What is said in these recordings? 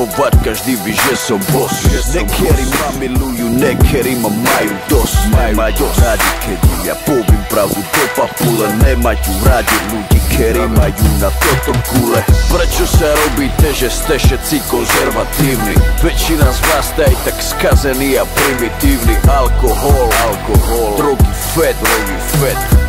Objavovať každý ví, že som boss. Niektorí ma milujú, niektorí ma majú dosť. Majú rádi, keď ja poviem pravdu do papule. Nemajú rádi ľudí, ktorí majú na toto kule. Prečo sa robíte, že ste všetci konzervatívni? Väčšina z vás je aj tak skazený a primitívny. Alkohol, drogy, fet,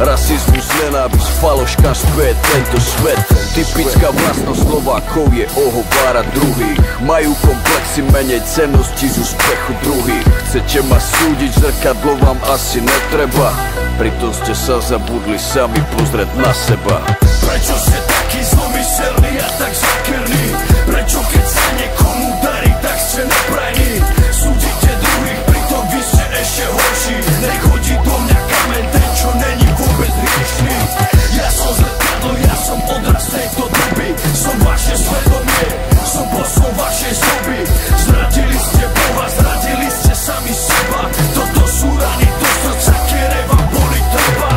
rasizmus, nenávisť, faloška späť tento svet. Typická vlastnosť Slovákov je ohovárať druhých. Majú komplexy, menej cennosti z úspechu druhých. Chcete ma súdiť, zrkadlo vám asi netreba. Pritom ste sa zabudli sami pozrieť na seba. Prečo ste taký zlomyselný a tak zakerný? Prečo keď sa niekomu darí, tak ste neprajní? Súdite druhých, pritom vy ste ešte horší. Nech hodí do mňa kameň ten, čo není vôbec hriešný. Ja som zrkadlo, ja som odraz tejto doby. Som vaše svedomie, som bosom vašej zoby. Zradili ste Boha, zradili ste sami seba. Toto sú rany do srdca, ktoré vám boli treba.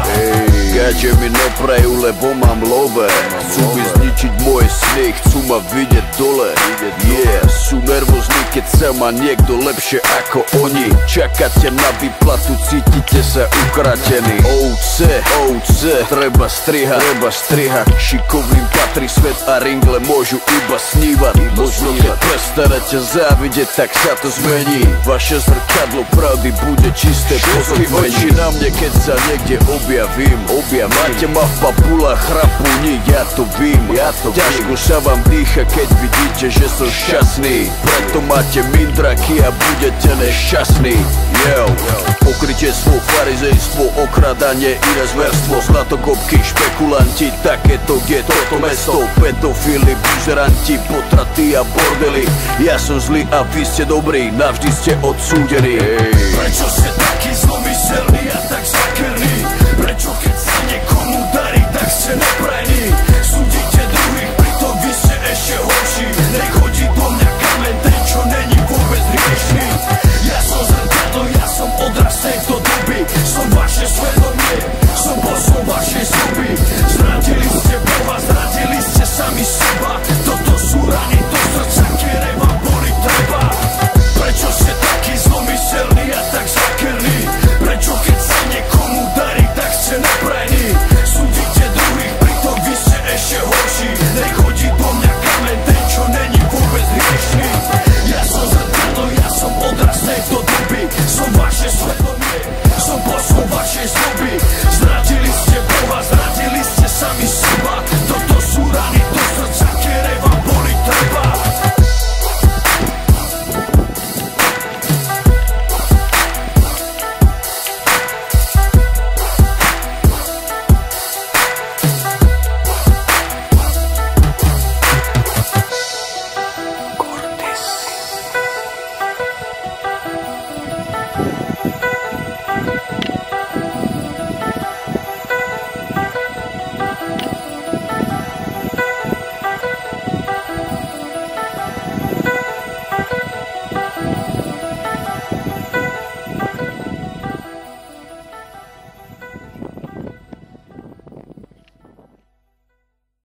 Gače mi neprajú, lebo mám love. Chcú mi zničiť moje sny, chcú ma vidieť dole. Sú nervózni, keď sa má niekto lepšie ako oni. Čakáte na výplatu, cítite sa ukratení. Ovce, treba strihať. Šikovným patrí svet a ringle môžu iba snívať. Možno keď prestanete závidieť, tak sa to zmení. Vaše zrkadlo pravdy bude čisté. Pozri oči na mne, keď sa niekde objavím. Máte ma v papulách, chrapuní, ja to vím. Ťažko sa vám dýcha, keď vidíte, že som šťastný. Preto máte mindraky a budete nešťastní. Pokrytectvo, farizejstvo, okradanie, iné zverstvo, zlatokopky, špekulanti, takéto je toto mesto. Pedofili, buzeranti, potraty a bordely. Ja som zlý a vy ste dobrí, navždy ste odsúdení. Prečo ste taký zlý?